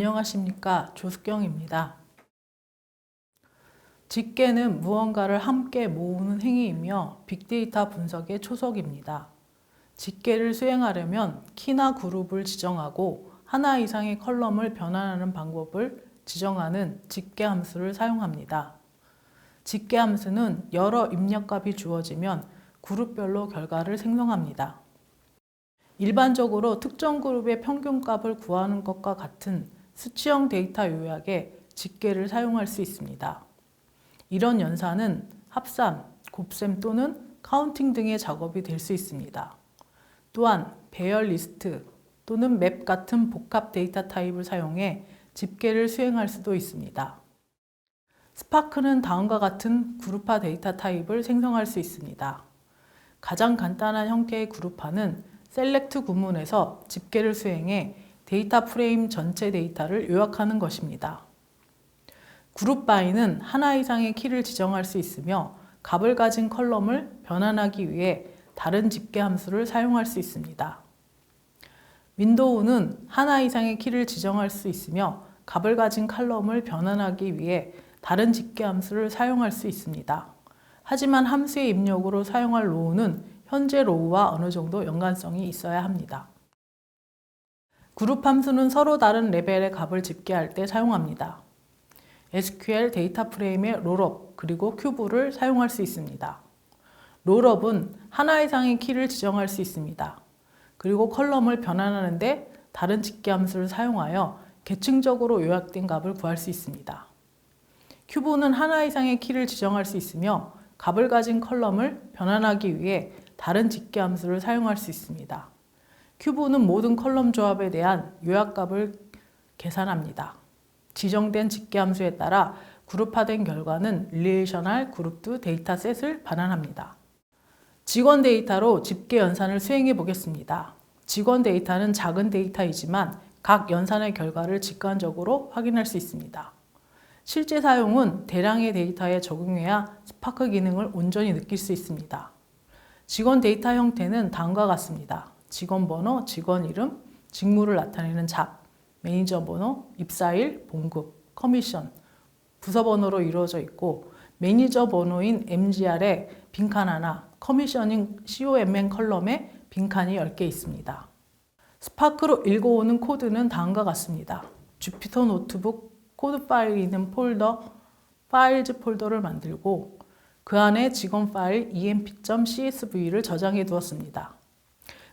안녕하십니까, 조숙경입니다. 집계는 무언가를 함께 모으는 행위이며 빅데이터 분석의 초석입니다. 집계를 수행하려면 키나 그룹을 지정하고 하나 이상의 컬럼을 변환하는 방법을 지정하는 집계 함수를 사용합니다. 집계 함수는 여러 입력값이 주어지면 그룹별로 결과를 생성합니다. 일반적으로 특정 그룹의 평균값을 구하는 것과 같은 수치형 데이터 요약에 집계를 사용할 수 있습니다. 이런 연산은 합산, 곱셈 또는 카운팅 등의 작업이 될 수 있습니다. 또한 배열 리스트 또는 맵 같은 복합 데이터 타입을 사용해 집계를 수행할 수도 있습니다. 스파크는 다음과 같은 그룹화 데이터 타입을 생성할 수 있습니다. 가장 간단한 형태의 그룹화는 셀렉트 구문에서 집계를 수행해 데이터 프레임 전체 데이터를 요약하는 것입니다. 그룹 바이는 하나 이상의 키를 지정할 수 있으며 값을 가진 컬럼을 변환하기 위해 다른 집계 함수를 사용할 수 있습니다. 윈도우는 하나 이상의 키를 지정할 수 있으며 값을 가진 컬럼을 변환하기 위해 다른 집계 함수를 사용할 수 있습니다. 하지만 함수의 입력으로 사용할 로우는 현재 로우와 어느 정도 연관성이 있어야 합니다. 그룹 함수는 서로 다른 레벨의 값을 집계할 때 사용합니다. SQL 데이터 프레임의 롤업 그리고 큐브를 사용할 수 있습니다. 롤업은 하나 이상의 키를 지정할 수 있습니다. 그리고 컬럼을 변환하는데 다른 집계 함수를 사용하여 계층적으로 요약된 값을 구할 수 있습니다. 큐브는 하나 이상의 키를 지정할 수 있으며 값을 가진 컬럼을 변환하기 위해 다른 집계 함수를 사용할 수 있습니다. 큐브는 모든 컬럼 조합에 대한 요약값을 계산합니다. 지정된 집계 함수에 따라 그룹화된 결과는 릴레이셔널 그룹드 데이터셋을 반환합니다. 직원 데이터로 집계 연산을 수행해 보겠습니다. 직원 데이터는 작은 데이터이지만 각 연산의 결과를 직관적으로 확인할 수 있습니다. 실제 사용은 대량의 데이터에 적용해야 스파크 기능을 온전히 느낄 수 있습니다. 직원 데이터 형태는 다음과 같습니다. 직원 번호, 직원 이름, 직무를 나타내는 잡, 매니저 번호, 입사일, 봉급, 커미션, 부서 번호로 이루어져 있고 매니저 번호인 MGR에 빈칸 하나, 커미션인 COMN 컬럼에 빈칸이 10개 있습니다. 스파크로 읽어오는 코드는 다음과 같습니다. 주피터 노트북 코드 파일이 있는 폴더, 파일즈 폴더를 만들고 그 안에 직원 파일 emp.csv를 저장해 두었습니다.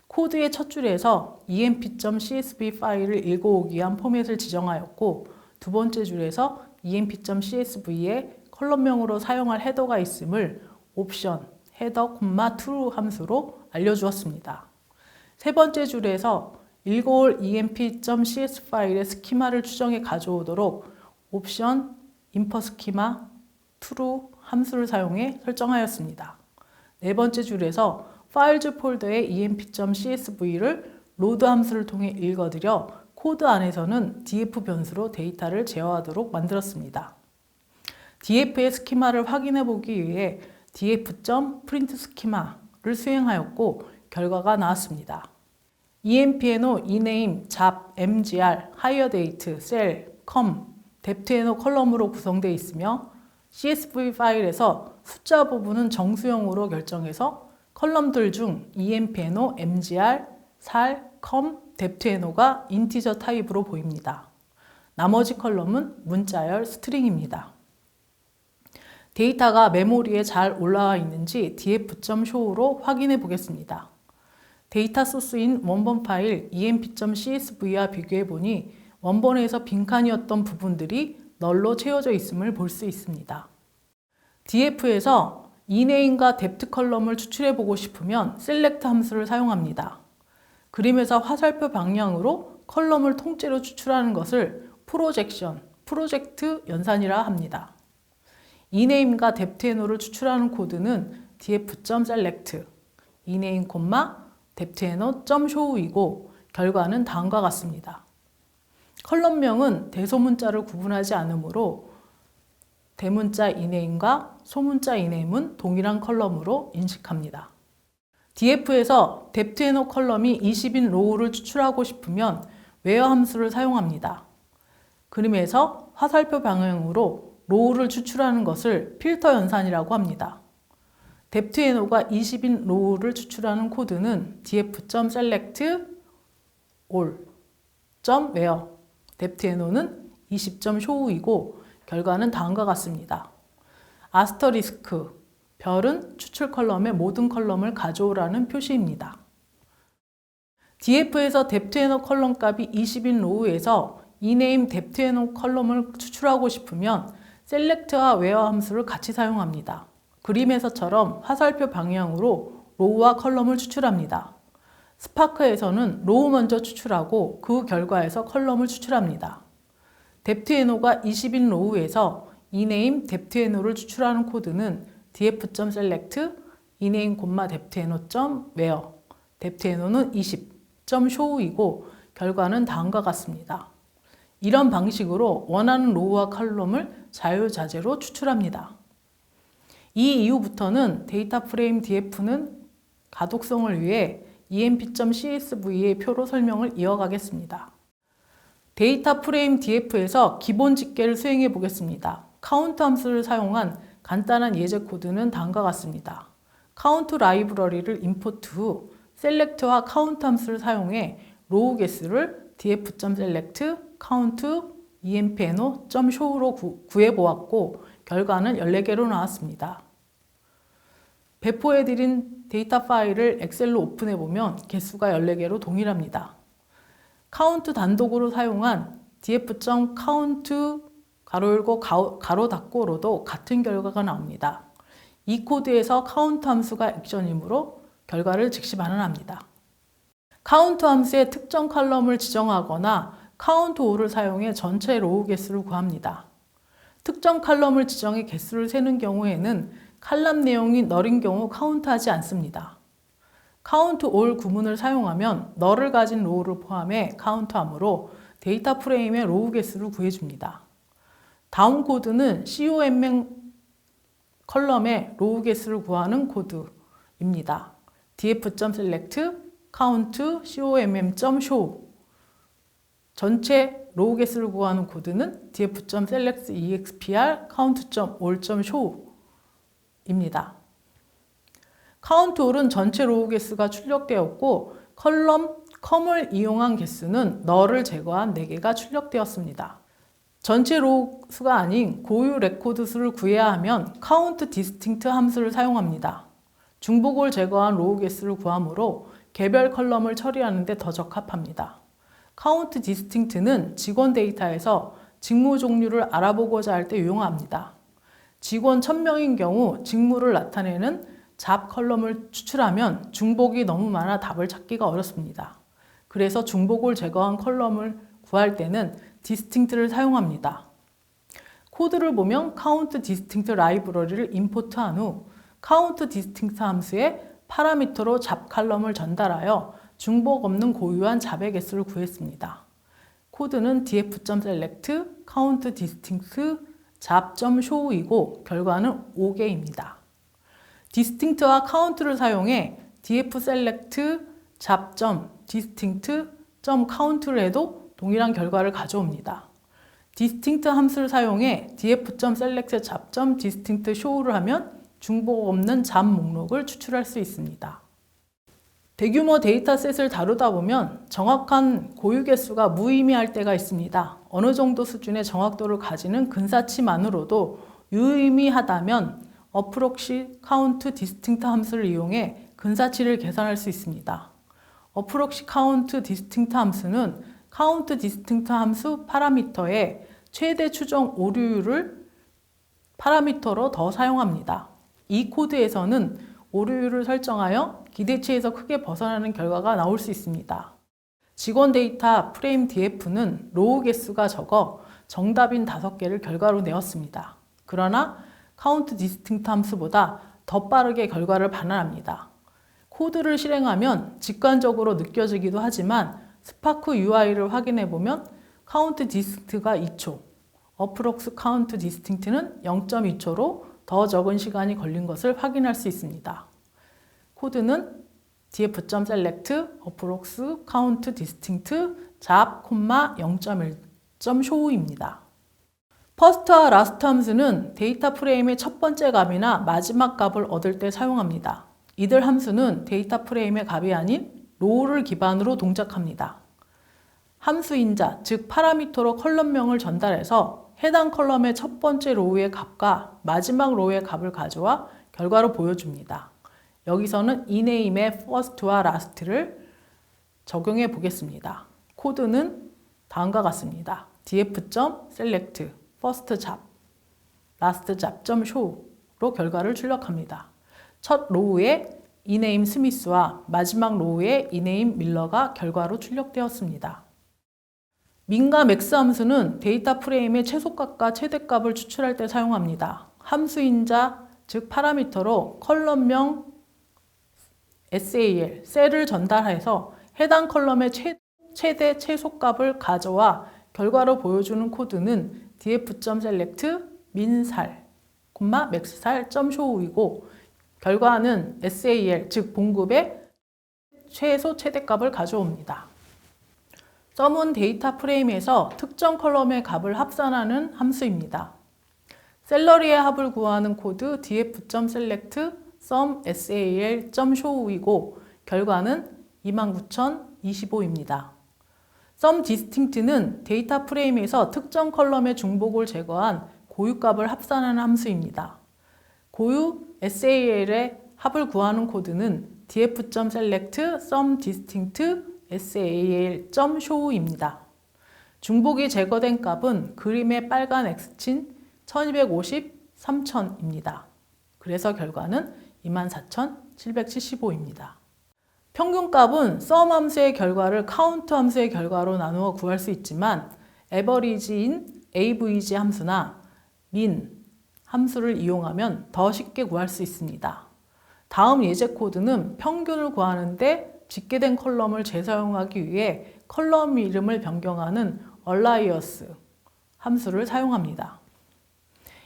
코드의 첫 줄에서 emp.csv 파일을 읽어오기 위한 포맷을 지정하였고 두 번째 줄에서 emp.csv에 컬럼명으로 사용할 헤더가 있음을 옵션 헤더, true 함수로 알려주었습니다. 세 번째 줄에서 읽어올 emp.cs 파일의 스키마를 추정해 가져오도록 옵션 infer 스키마 true 함수를 사용해 설정하였습니다. 네 번째 줄에서 파일즈 폴더의 emp.csv를 로드 함수를 통해 읽어들여 코드 안에서는 df 변수로 데이터를 제어하도록 만들었습니다. df의 스키마를 확인해 보기 위해 df.print 스키마를 수행하였고 결과가 나왔습니다. empno, ename, 잡, mgr, hire date, cell, com, depthno 컬럼으로 구성되어 있으며 CSV 파일에서 숫자 부분은 정수형으로 결정해서 컬럼들 중 empno, mgr, sal, com, depthno가 인티저 타입으로 보입니다. 나머지 컬럼은 문자열 스트링입니다. 데이터가 메모리에 잘 올라와 있는지 df.show로 확인해 보겠습니다. 데이터 소스인 원본 파일 emp.csv와 비교해 보니 원본에서 빈칸이었던 부분들이 널로 채워져 있음을 볼 수 있습니다. df에서 ename과 depth 컬럼을 추출해 보고 싶으면 select 함수를 사용합니다. 그림에서 화살표 방향으로 컬럼을 통째로 추출하는 것을 프로젝트 연산이라 합니다. ename과 depthno를 추출하는 코드는 df.select, ename, depthno.show이고 결과는 다음과 같습니다. 컬럼명은 대소문자를 구분하지 않으므로 대문자 ename과 소문자 ename은 동일한 컬럼으로 인식합니다. df에서 depthno 컬럼이 20인 로우를 추출하고 싶으면 where 함수를 사용합니다. 그림에서 화살표 방향으로 로우를 추출하는 것을 필터 연산이라고 합니다. depthNO가 20인 로우를 추출하는 코드는 df.select all.where depthNO는 20.show이고 결과는 다음과 같습니다. 아스터리스크, 별은 추출 컬럼의 모든 컬럼을 가져오라는 표시입니다. df에서 depthNO 컬럼 값이 20인 로우에서 ename depthNO 컬럼을 추출하고 싶으면 select와 where 함수를 같이 사용합니다. 그림에서처럼 화살표 방향으로 로우와 컬럼을 추출합니다. 스파크에서는 로우 먼저 추출하고 그 결과에서 컬럼을 추출합니다. depthNO가 20인 로우에서 ename depthNO를 추출하는 코드는 df.select ename, depthNO.where depthNO는 20.show이고 결과는 다음과 같습니다. 이런 방식으로 원하는 로우와 컬럼을 자유자재로 추출합니다. 이 이후부터는 데이터 프레임 df는 가독성을 위해 emp.csv의 표로 설명을 이어가겠습니다. 데이터 프레임 df에서 기본 집계를 수행해 보겠습니다. 카운트 함수를 사용한 간단한 예제 코드는 다음과 같습니다. 카운트 라이브러리를 임포트 후 select와 count 함수를 사용해 로우 개수를 df.select count empno.show로 구해 보았고 결과는 14개로 나왔습니다. 배포해드린 데이터 파일을 엑셀로 오픈해 보면 개수가 14개로 동일합니다. count 단독으로 사용한 df.count 가로 열고 가로 닫고로도 같은 결과가 나옵니다. 이 코드에서 count 함수가 액션이므로 결과를 즉시 반환합니다. count 함수의 특정 컬럼을 지정하거나 count all을 사용해 전체 로우 개수를 구합니다. 특정 컬럼을 지정해 개수를 세는 경우에는 칼럼 내용이 널인 경우 카운트하지 않습니다. count all 구문을 사용하면 널을 가진 로우를 포함해 카운트하므로 데이터 프레임의 로우 개수를 구해줍니다. 다음 코드는 COMM 컬럼의 로우 개수를 구하는 코드입니다. df.select count comm.show 전체 로우 개수를 구하는 코드는 df.select expr count.all.show입니다. count all은 전체 로우 개수가 출력되었고 컬럼 com을 이용한 개수는 널을 제거한 4개가 출력되었습니다. 전체 로우 수가 아닌 고유 레코드 수를 구해야 하면 count distinct 함수를 사용합니다. 중복을 제거한 로우 개수를 구하므로 개별 컬럼을 처리하는 데 더 적합합니다. count distinct는 직원 데이터에서 직무 종류를 알아보고자 할 때 유용합니다. 직원 1000명인 경우 직무를 나타내는 잡 컬럼을 추출하면 중복이 너무 많아 답을 찾기가 어렵습니다. 그래서 중복을 제거한 컬럼을 구할 때는 distinct를 사용합니다. 코드를 보면 count distinct 라이브러리를 임포트한 후 count distinct 함수에 파라미터로 잡 컬럼을 전달하여 중복 없는 고유한 잡의 개수를 구했습니다. 코드는 df.select count distinct 잡.show이고 결과는 5개입니다. distinct와 count를 사용해 df.select 잡.distinct.count를 해도 동일한 결과를 가져옵니다. distinct 함수를 사용해 df.select 잡.distinct.show를 하면 중복 없는 잡 목록을 추출할 수 있습니다. 대규모 데이터셋을 다루다 보면 정확한 고유 개수가 무의미할 때가 있습니다. 어느 정도 수준의 정확도를 가지는 근사치만으로도 유의미하다면 approxy count distinct 함수를 이용해 근사치를 계산할 수 있습니다. approxy count distinct 함수는 count distinct 함수 파라미터에 최대 추정 오류율을 파라미터로 더 사용합니다. 이 코드에서는 오류율을 설정하여 기대치에서 크게 벗어나는 결과가 나올 수 있습니다. 직원 데이터 프레임 df는 로우 개수가 적어 정답인 5개를 결과로 내었습니다. 그러나 count distinct 함수보다 더 빠르게 결과를 반환합니다. 코드를 실행하면 직관적으로 느껴지기도 하지만 스파크 UI를 확인해 보면 count distinct가 2초, approx count distinct는 0.2초로 더 적은 시간이 걸린 것을 확인할 수 있습니다. 코드는 df.select approx count distinct 잡, 0.1 show입니다. first와 last 함수는 데이터 프레임의 첫 번째 값이나 마지막 값을 얻을 때 사용합니다. 이들 함수는 데이터 프레임의 값이 아닌 row를 기반으로 동작합니다. 함수 인자, 즉 파라미터로 컬럼명을 전달해서 해당 컬럼의 첫 번째 로우의 값과 마지막 로우의 값을 가져와 결과로 보여줍니다. 여기서는 이네임의 first와 last를 적용해 보겠습니다. 코드는 다음과 같습니다. df.select first 잡, last 잡.show로 결과를 출력합니다. 첫 로우에 이네임 스미스와 마지막 로우에 이네임 밀러가 결과로 출력되었습니다. 민과 맥스 함수는 데이터 프레임의 최소값과 최대값을 추출할 때 사용합니다. 함수인자, 즉 파라미터로 컬럼명 SAL, 셀을 전달해서 해당 컬럼의 최대 최소값을 가져와 결과로 보여주는 코드는 df.select minSal, maxSal.show이고 결과는 SAL, 즉 봉급의 최소 최대값을 가져옵니다. sum은 데이터 프레임에서 특정 컬럼의 값을 합산하는 함수입니다. 셀러리의 합을 구하는 코드 df.select sum sal.show이고 결과는 29,025입니다. sum distinct는 데이터 프레임에서 특정 컬럼의 중복을 제거한 고유값을 합산하는 함수입니다. 고유 SAL의 합을 구하는 코드는 df.select sum distinct sal.show입니다. 중복이 제거된 값은 그림의 빨간 X친 1250, 3000입니다. 그래서 결과는 24,775입니다. 평균값은 sum 함수의 결과를 count 함수의 결과로 나누어 구할 수 있지만 average인 avg 함수나 min 함수를 이용하면 더 쉽게 구할 수 있습니다. 다음 예제 코드는 평균을 구하는데 집계된 컬럼을 재사용하기 위해 컬럼 이름을 변경하는 alias 함수를 사용합니다.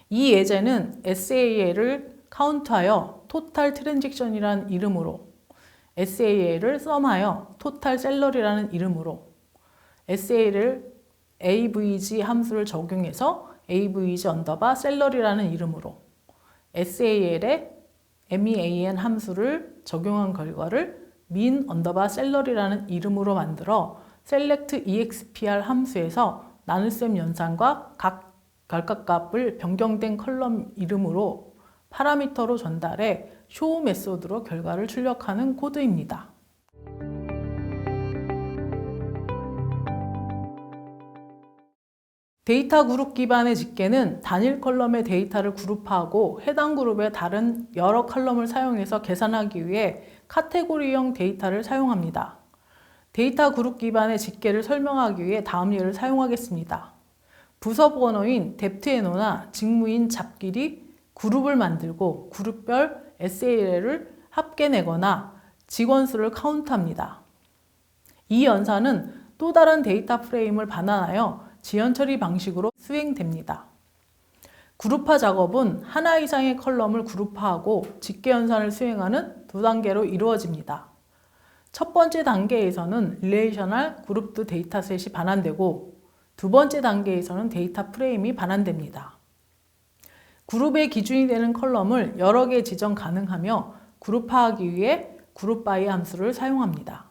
이 예제는 SAL을 카운트하여 total transaction이라는 이름으로, SAL을 sum하여 total salary라는 이름으로, SAL을 avg 함수를 적용해서 avg 언더바 salary라는 이름으로, SAL에 mean 함수를 적용한 결과를 min 언더바 salary라는 이름으로 만들어 select expr 함수에서 나눗셈 연산과 각 결과값을 변경된 컬럼 이름으로 파라미터로 전달해 show 메소드로 결과를 출력하는 코드입니다. 데이터 그룹 기반의 집계는 단일 컬럼의 데이터를 그룹화하고 해당 그룹의 다른 여러 컬럼을 사용해서 계산하기 위해 카테고리형 데이터를 사용합니다. 데이터 그룹 기반의 집계를 설명하기 위해 다음 예를 사용하겠습니다. 부서 번호인 depthNO나 직무인 잡끼리 그룹을 만들고 그룹별 SAL을 합계내거나 직원 수를 카운트합니다. 이 연산은 또 다른 데이터 프레임을 반환하여 지연 처리 방식으로 수행됩니다. 그룹화 작업은 하나 이상의 컬럼을 그룹화하고 집계 연산을 수행하는 두 단계로 이루어집니다. 첫 번째 단계에서는 릴레이셔널 그룹드 데이터셋이 반환되고 두 번째 단계에서는 데이터 프레임이 반환됩니다. 그룹의 기준이 되는 컬럼을 여러 개 지정 가능하며 그룹화하기 위해 그룹바이 함수를 사용합니다.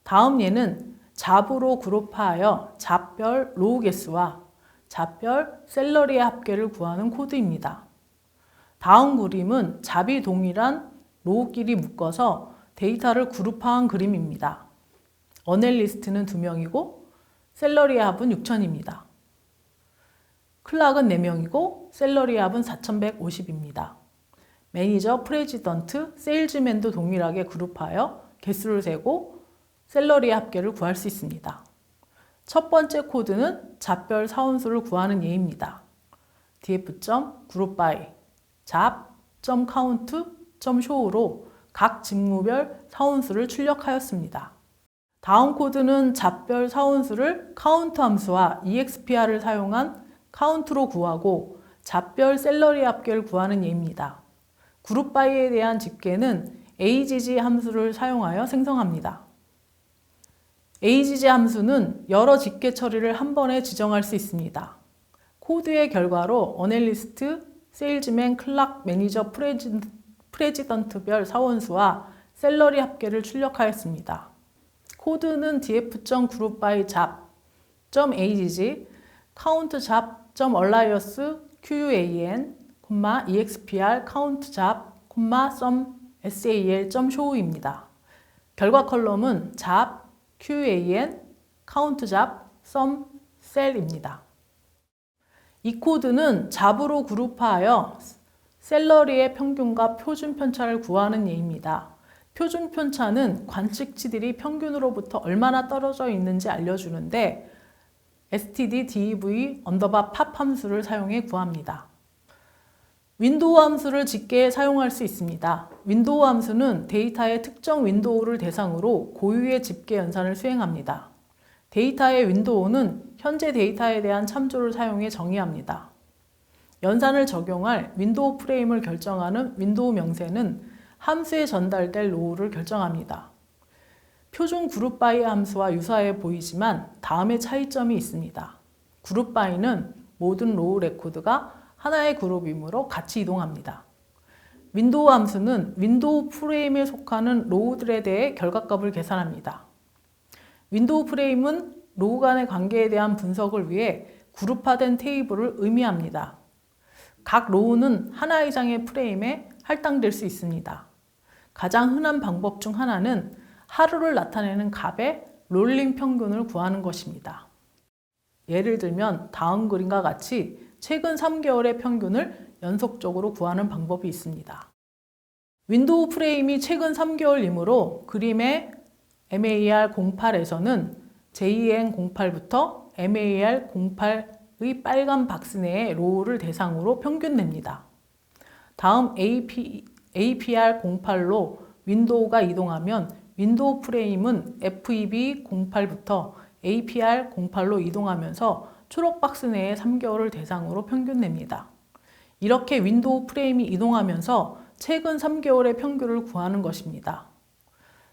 다음 예는 잡으로 그룹화하여 잡별 로우 개수와 잡별 셀러리의 합계를 구하는 코드입니다. 다음 그림은 잡이 동일한 로우끼리 묶어서 데이터를 그룹화한 그림입니다. 어널리스트는 2명이고 셀러리의 합은 6,000입니다. 클락은 4명이고 셀러리의 합은 4,150입니다. 매니저, 프레지던트, 세일즈맨도 동일하게 그룹하여 개수를 세고 셀러리의 합계를 구할 수 있습니다. 첫 번째 코드는 잡별 사원수를 구하는 예입니다. df.groupby 잡.count.show로 각 직무별 사원수를 출력하였습니다. 다음 코드는 잡별 사원수를 count 함수와 expr를 사용한 count로 구하고 잡별 셀러리 합계를 구하는 예입니다. 그룹바이에 대한 집계는 agg 함수를 사용하여 생성합니다. AGG 함수는 여러 집계 처리를 한 번에 지정할 수 있습니다. 코드의 결과로 어널리스트, 세일즈맨, 클락, 매니저, 프레지던트별 사원수와 샐러리 합계를 출력하였습니다. 코드는 df.groupby잡.agg, count잡.alias, QUAN, expr, count잡, sum.sal.show입니다. 결과 컬럼은 잡, QAN, count잡, sum, cell입니다. 이 코드는 잡으로 그룹화하여 샐러리의 평균과 표준 편차를 구하는 예입니다. 표준 편차는 관측치들이 평균으로부터 얼마나 떨어져 있는지 알려주는데 std_dev_pop 함수를 사용해 구합니다. 윈도우 함수를 집계에 사용할 수 있습니다. 윈도우 함수는 데이터의 특정 윈도우를 대상으로 고유의 집계 연산을 수행합니다. 데이터의 윈도우는 현재 데이터에 대한 참조를 사용해 정의합니다. 연산을 적용할 윈도우 프레임을 결정하는 윈도우 명세는 함수에 전달될 로우를 결정합니다. 표준 그룹바이 함수와 유사해 보이지만 다음의 차이점이 있습니다. 그룹바이는 모든 로우 레코드가 하나의 그룹이므로 같이 이동합니다. 윈도우 함수는 윈도우 프레임에 속하는 로우들에 대해 결과값을 계산합니다. 윈도우 프레임은 로우 간의 관계에 대한 분석을 위해 그룹화된 테이블을 의미합니다. 각 로우는 하나 이상의 프레임에 할당될 수 있습니다. 가장 흔한 방법 중 하나는 하루를 나타내는 값의 롤링 평균을 구하는 것입니다. 예를 들면 다음 그림과 같이 최근 3개월의 평균을 연속적으로 구하는 방법이 있습니다. 윈도우 프레임이 최근 3개월이므로 그림의 MAR08에서는 JN08부터 MAR08의 빨간 박스 내의 로우를 대상으로 평균 냅니다. 다음 APR08로 윈도우가 이동하면 윈도우 프레임은 FEB08부터 APR08로 이동하면서 초록 박스 내의 3개월을 대상으로 평균 냅니다. 이렇게 윈도우 프레임이 이동하면서 최근 3개월의 평균을 구하는 것입니다.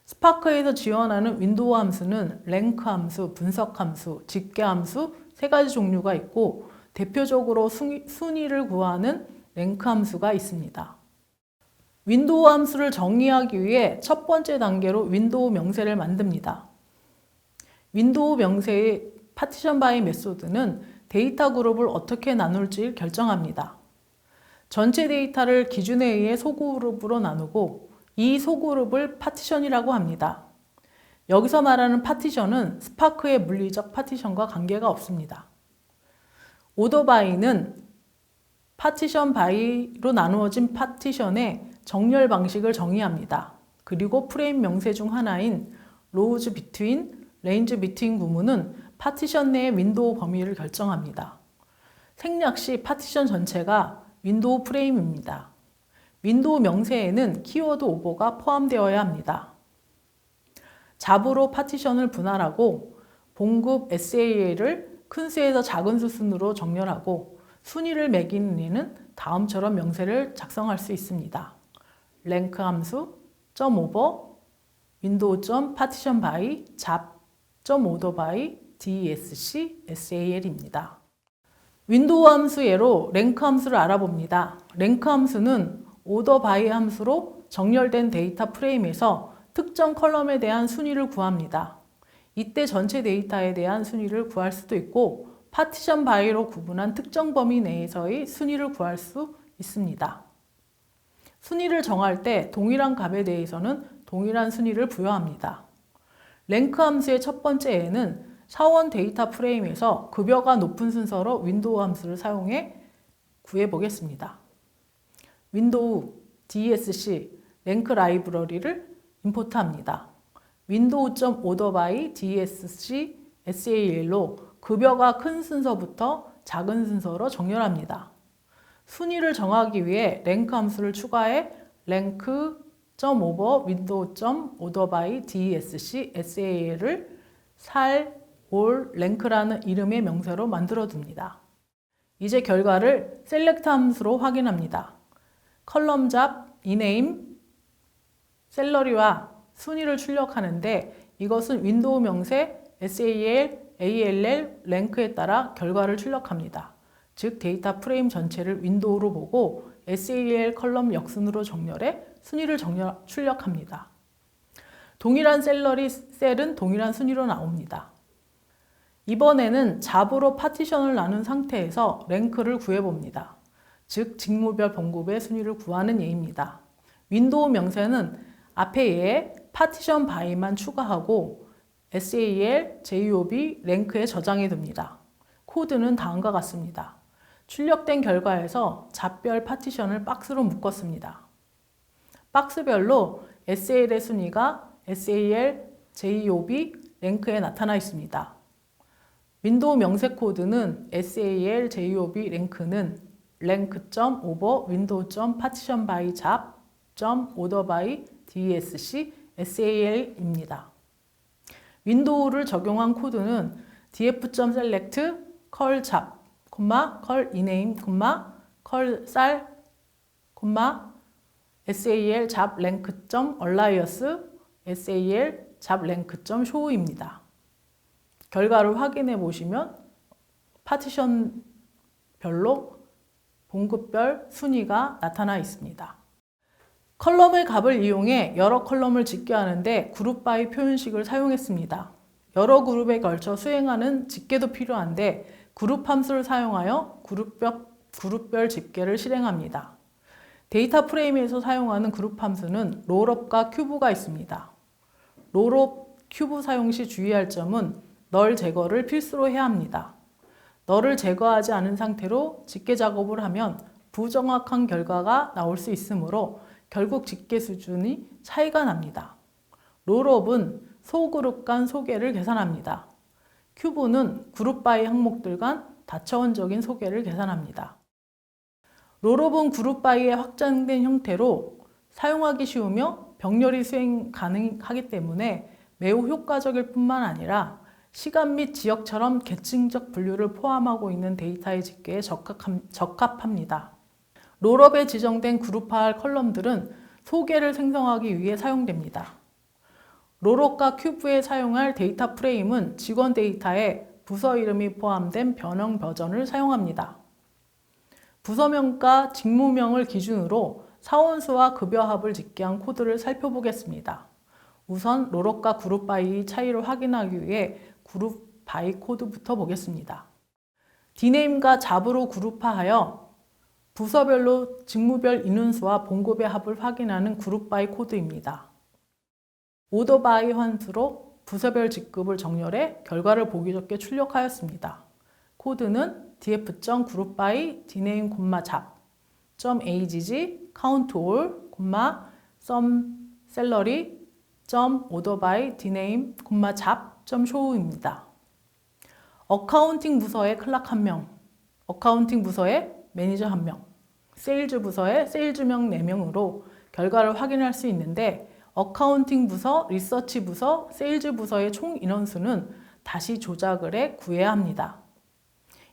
스파크에서 지원하는 윈도우 함수는 랭크 함수, 분석 함수, 집계 함수 세 가지 종류가 있고 대표적으로 순위를 구하는 랭크 함수가 있습니다. 윈도우 함수를 정의하기 위해 첫 번째 단계로 윈도우 명세를 만듭니다. 윈도우 명세의 파티션 바이 메소드는 데이터 그룹을 어떻게 나눌지 결정합니다. 전체 데이터를 기준에 의해 소그룹으로 나누고 이 소그룹을 파티션이라고 합니다. 여기서 말하는 파티션은 스파크의 물리적 파티션과 관계가 없습니다. 오더 바이는 파티션 바이로 나누어진 파티션의 정렬 방식을 정의합니다. 그리고 프레임 명세 중 하나인 로우즈 비트윈, 레인지 비트윈 구문은 파티션 내의 윈도우 범위를 결정합니다. 생략 시 파티션 전체가 윈도우 프레임입니다. 윈도우 명세에는 키워드 오버가 포함되어야 합니다. 잡으로 파티션을 분할하고 봉급 SAL을 큰 수에서 작은 수 순으로 정렬하고 순위를 매기는 이는 다음처럼 명세를 작성할 수 있습니다. 랭크 함수, .over, window.partition by, 잡.order by, DSC, SAL입니다. 윈도우 함수 예로 랭크 함수를 알아봅니다. 랭크 함수는 order by 함수로 정렬된 데이터 프레임에서 특정 컬럼에 대한 순위를 구합니다. 이때 전체 데이터에 대한 순위를 구할 수도 있고 파티션 바이로 구분한 특정 범위 내에서의 순위를 구할 수 있습니다. 순위를 정할 때 동일한 값에 대해서는 동일한 순위를 부여합니다. 랭크 함수의 첫 번째 예는 사원 데이터 프레임에서 급여가 높은 순서로 윈도우 함수를 사용해 구해보겠습니다. 윈도우 DSC 랭크 라이브러리를 임포트합니다. window.order_by DSC SAL로 급여가 큰 순서부터 작은 순서로 정렬합니다. 순위를 정하기 위해 랭크 함수를 추가해 rank.over window.order_by DSC SAL을 살, 올, 랭크라는 이름의 명세로 만들어둡니다. 이제 결과를 select 함수로 확인합니다. 컬럼 잡, rename, 샐러리와 순위를 출력하는데 이것은 윈도우 명세 SAL, ALL 랭크에 따라 결과를 출력합니다. 즉 데이터 프레임 전체를 윈도우로 보고 SAL 컬럼 역순으로 정렬해 순위를 출력합니다. 동일한 셀은 동일한 순위로 나옵니다. 이번에는 잡으로 파티션을 나눈 상태에서 랭크를 구해봅니다. 즉 직무별 봉급의 순위를 구하는 예입니다. 윈도우 명세는 앞에 예에 파티션 바이만 추가하고 SAL, JOB 랭크에 저장해 둡니다. 코드는 다음과 같습니다. 출력된 결과에서 잡별 파티션을 박스로 묶었습니다. 박스별로 SAL의 순위가 SAL, JOB 랭크에 나타나 있습니다. 윈도우 명세 코드는 SAL, JOB 랭크는 rank.over window.partition by 잡.order by DESC SAL입니다. 윈도우를 적용한 코드는 df.select call 잡, call rename, call 쌀, SAL 잡 rank.alias SAL 잡 rank.show입니다. 결과를 확인해 보시면 파티션별로 봉급별 순위가 나타나 있습니다. 컬럼의 값을 이용해 여러 컬럼을 짓게 하는데 그룹 바이 표현식을 사용했습니다. 여러 그룹에 걸쳐 수행하는 집계도 필요한데 그룹 함수를 사용하여 그룹별 집계를 실행합니다. 데이터 프레임에서 사용하는 그룹 함수는 롤업과 큐브가 있습니다. 롤업, 큐브 사용 시 주의할 점은 널 제거를 필수로 해야 합니다. 널을 제거하지 않은 상태로 집계 작업을 하면 부정확한 결과가 나올 수 있으므로 결국 집계 수준이 차이가 납니다. 롤업은 소그룹 간 소개를 계산합니다. 큐브는 그룹 바이 항목들 간 다차원적인 소개를 계산합니다. 롤업은 그룹 바이의 확장된 형태로 사용하기 쉬우며 병렬이 수행 가능하기 때문에 매우 효과적일 뿐만 아니라 시간 및 지역처럼 계층적 분류를 포함하고 있는 데이터의 집계에 적합합니다. 롤업에 지정된 그룹화할 컬럼들은 소개를 생성하기 위해 사용됩니다. 롤업과 큐브에 사용할 데이터 프레임은 직원 데이터에 부서 이름이 포함된 변형 버전을 사용합니다. 부서명과 직무명을 기준으로 사원수와 급여합을 집계한 코드를 살펴보겠습니다. 우선 롤업과 그룹 바이 차이를 확인하기 위해 그룹 바이 코드부터 보겠습니다. 디네임과 잡으로 그룹화하여 부서별로 직무별 인원수와 봉급의 합을 확인하는 그룹 바이 코드입니다. 오더 바이 환수로 부서별 직급을 정렬해 결과를 보기 좋게 출력하였습니다. 코드는 df.group by dname, 잡.agg count all, sum salary, order by dname, 잡.show입니다. 어카운팅 부서에 클락 1명, 어카운팅 부서에 매니저 1명, 세일즈 부서에 세일즈명 4명으로 결과를 확인할 수 있는데 어카운팅 부서, 리서치 부서, 세일즈 부서의 총 인원수는 다시 조작을 해 구해야 합니다.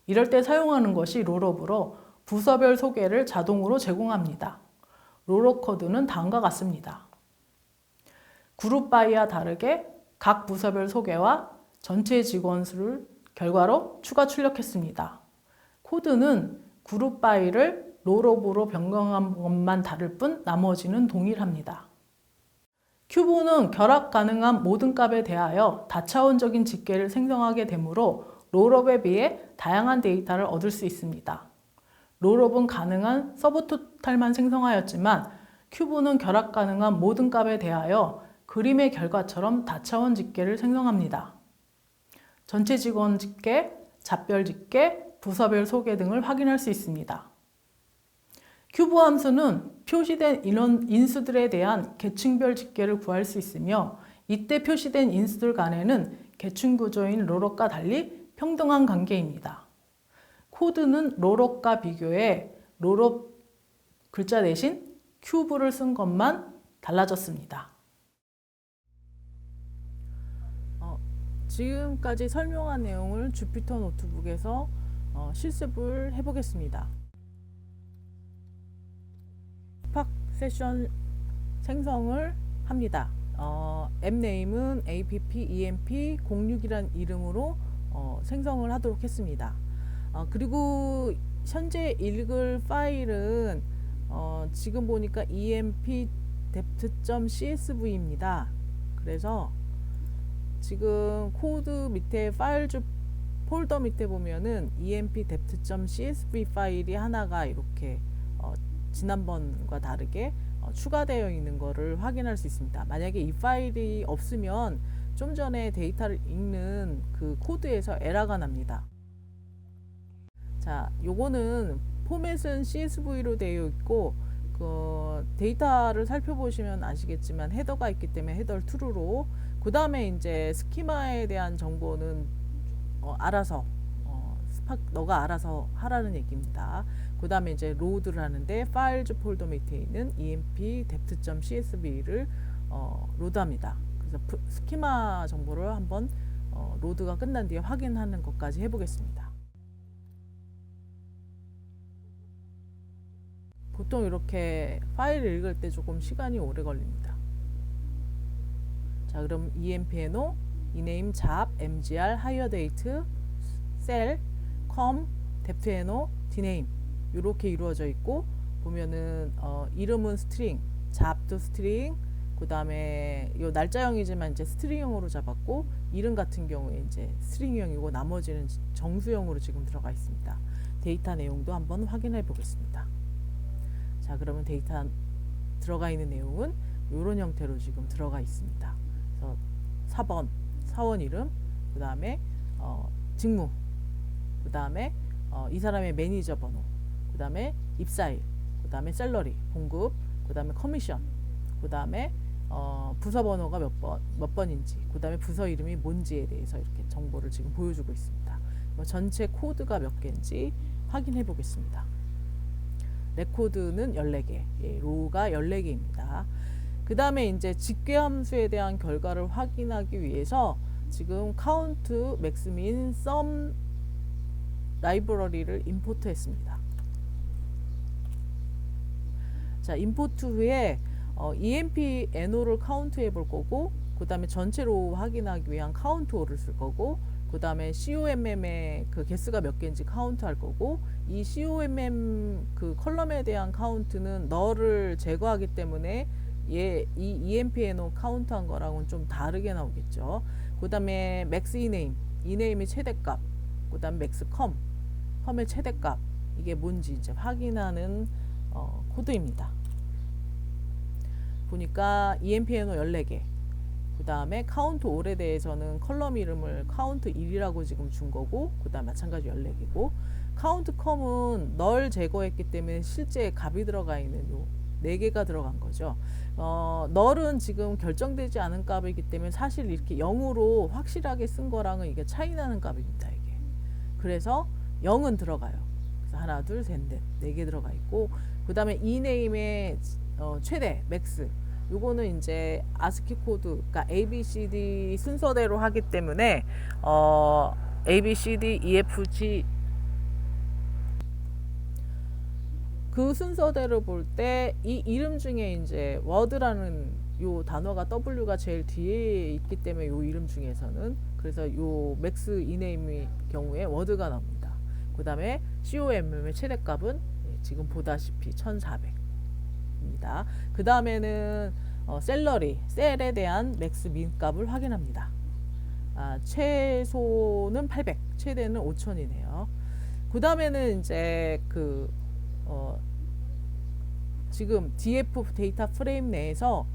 이럴 때 사용하는 것이 롤업으로 부서별 소개를 자동으로 제공합니다. 롤업 코드는 다음과 같습니다. 그룹 바이와 다르게 각 부서별 소개와 전체 직원 수를 결과로 추가 출력했습니다. 코드는 그룹 바이를 롤업으로 변경한 것만 다를 뿐 나머지는 동일합니다. 큐브는 결합 가능한 모든 값에 대하여 다차원적인 집계를 생성하게 되므로 롤업에 비해 다양한 데이터를 얻을 수 있습니다. 롤업은 가능한 서브토탈만 생성하였지만 큐브는 결합 가능한 모든 값에 대하여 그림의 결과처럼 다차원 집계를 생성합니다. 전체 직원 집계, 잡별 집계, 부서별 소개 등을 확인할 수 있습니다. 큐브 함수는 표시된 인원 인수들에 대한 계층별 집계를 구할 수 있으며 이때 표시된 인수들 간에는 계층 구조인 롤업과 달리 평등한 관계입니다. 코드는 롤업과 비교해 롤업 글자 대신 큐브를 쓴 것만 달라졌습니다. 지금까지 설명한 내용을 주피터 노트북에서 실습을 해보겠습니다. 스팍 세션 생성을 합니다. 앱 네임은 app-emp06이라는 이름으로 생성을 하도록 했습니다. 그리고 현재 읽을 파일은 지금 보니까 emp-dept.csv입니다. 그래서 지금 코드 밑에 파일 주 폴더 밑에 보면은 emp-dept.csv 파일이 하나가 이렇게 지난번과 다르게 추가되어 있는 것을 확인할 수 있습니다. 만약에 이 파일이 없으면 좀 전에 데이터를 읽는 그 코드에서 에러가 납니다. 자, 요거는 포맷은 CSV로 되어 있고 그 데이터를 살펴보시면 아시겠지만 헤더가 있기 때문에 헤더 true로, 그 다음에 이제 스키마에 대한 정보는 알아서 너가 알아서 하라는 얘기입니다. 그 다음에 이제 로드를 하는데 파일즈 폴더 밑에 있는 emp-dept.csv를 로드합니다. 그래서 스키마 정보를 한번 로드가 끝난 뒤에 확인하는 것까지 해보겠습니다. 보통 이렇게 파일을 읽을 때 조금 시간이 오래 걸립니다. 자, 그럼 empno, ename, 잡, mgr, hire date, cell, com, deptno, dname 이렇게 이루어져 있고, 보면은 이름은 스트링, 잡도 스트링, 그 다음에 이 날짜형이지만 이제 스트링형으로 잡았고, 이름 같은 경우에 이제 스트링형이고 나머지는 정수형으로 지금 들어가 있습니다. 데이터 내용도 한번 확인해 보겠습니다. 자, 그러면 데이터 들어가 있는 내용은 이런 형태로 지금 들어가 있습니다. 그래서 4번 사원 이름, 그 다음에 직무, 그 다음에 이 사람의 매니저 번호, 그 다음에 입사일, 그 다음에 셀러리, 봉급, 그 다음에 커미션, 그 다음에 부서 번호가 몇 번인지, 그 다음에 부서 이름이 뭔지에 대해서 이렇게 정보를 지금 보여주고 있습니다. 전체 코드가 몇 개인지 확인해 보겠습니다. 레코드는 14개, 로우가 14개입니다. 그 다음에 이제 직계함수에 대한 결과를 확인하기 위해서 지금 count, max, min, sum 라이브러리를 임포트 했습니다. 자, 임포트 후에 empno를 카운트 해볼 거고, 그 다음에 전체로 확인하기 위한 countO를 쓸 거고, 그 다음에 COMM의 그 개수가 몇 개인지 카운트 할 거고, 이 COMM 그 컬럼에 대한 카운트는 널을 제거하기 때문에 이 empno 카운트한 거랑은 좀 다르게 나오겠죠. 그 다음에 max ename, ename의 최대값, 그 다음 max com의 최대값, 이게 뭔지 이제 확인하는 코드입니다. 보니까 empno 14개, 그 다음에 카운트 올에 대해서는 컬럼 이름을 카운트 1이라고 지금 준 거고, 그 다음 마찬가지 14개고, 카운트 컴은 널 제거했기 때문에 실제 값이 들어가 있는 요 4개가 들어간 거죠. 널은 지금 결정되지 않은 값이기 때문에 사실 이렇게 0으로 확실하게 쓴 거랑은 이게 차이 나는 값입니다. 이게. 그래서 0은 들어가요. 그래서 하나, 둘, 셋, 넷, 4개 들어가 있고, 그 다음에 ename의 최대, 맥스, 요거는 이제 아스키 코드, 그러니까 ABCD 순서대로 하기 때문에 ABCD, EFG 그 순서대로 볼 때 이 이름 중에 이제 워드라는 요 단어가 W가 제일 뒤에 있기 때문에 요 이름 중에서는, 그래서 요 맥스 이네임의 경우에 워드가 나옵니다. 그 다음에 COMM의 최대값은 지금 보다시피 1400입니다. 그 다음에는 셀러리, 셀에 대한 맥스 민 값을 확인합니다. 최소는 800, 최대는 5000이네요. 그 다음에는 이제 지금 DF 데이터 프레임 내에서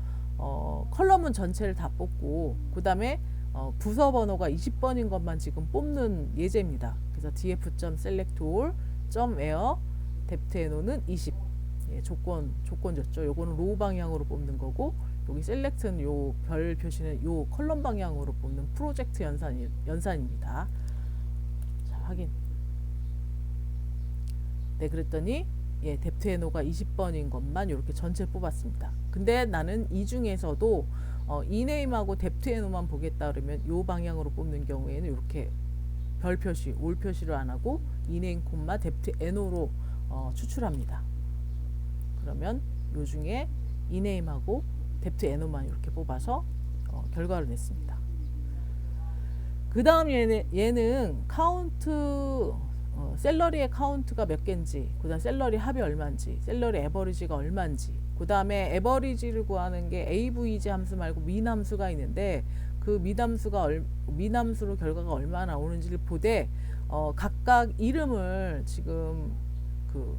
컬럼은 전체를 다 뽑고, 그 다음에 부서 번호가 20번인 것만 지금 뽑는 예제입니다. 그래서 df.select all, .where, deptno는 20. 예, 조건졌죠. 요거는 로우 방향으로 뽑는 거고, 여기 select는 요 별 표시는 요 컬럼 방향으로 뽑는 프로젝트 연산입니다. 자, 확인. 네, 그랬더니 deptno가 20번인 것만 이렇게 전체 뽑았습니다. 근데 나는 이 중에서도 ename하고 deptno만 보겠다 그러면 요 방향으로 뽑는 경우에는 이렇게 별 표시, 올 표시를 안 하고 ename, deptno로 추출합니다. 그러면 요 중에 ename하고 뎁트 N5만 이렇게 뽑아서 결과를 냈습니다. 그 다음 얘는 카운트, 셀러리의 카운트가 몇 개인지, 그 다음 셀러리 합이 얼마인지, 셀러리 에버리지가 얼마인지, 그 다음에 에버리지를 구하는 게 AVG 함수 말고 민 함수가 있는데 그 민 함수로 결과가 얼마나 나오는지를 보되 각각 이름을 지금 그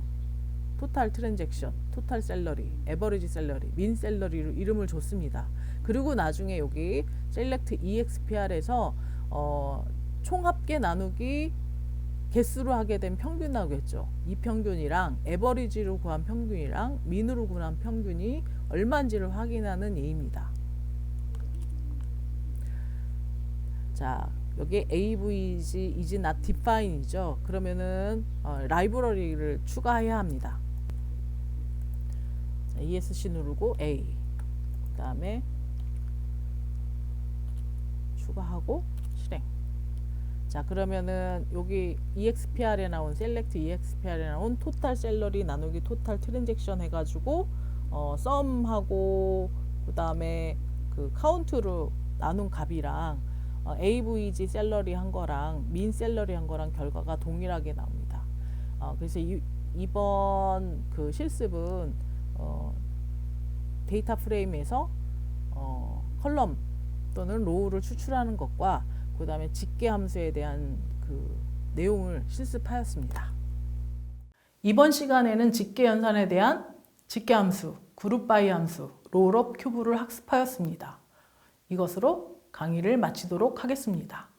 토탈 트랜잭션, 토탈 셀러리, 에버리지 셀러리, 민 셀러리로 이름을 줬습니다. 그리고 나중에 여기 셀렉트 EXPR에서 총합계 나누기 개수로 하게 된 평균 나오겠죠. 이 평균이랑 에버리지로 구한 평균이랑 민으로 구한 평균이 얼마인지를 확인하는 예입니다. 자, 여기 AVG is not define이죠. 그러면은 라이브러리를 추가해야 합니다. ESC 누르고 A, 그 다음에 추가하고 실행. 자, 그러면은 여기 EXPR에 나온 셀렉트 EXPR에 나온 토탈 셀러리 나누기 토탈 트랜잭션 해가지고 썸하고 그 다음에 그 카운트로 나눈 값이랑 AVG 셀러리 한 거랑 민 셀러리 한 거랑 결과가 동일하게 나옵니다. 그래서 이번 그 실습은 데이터 프레임에서 컬럼 또는 로우를 추출하는 것과 그 다음에 집계 함수에 대한 그 내용을 실습하였습니다. 이번 시간에는 집계 연산에 대한 집계 함수, 그룹 바이 함수, 롤업 큐브를 학습하였습니다. 이것으로 강의를 마치도록 하겠습니다.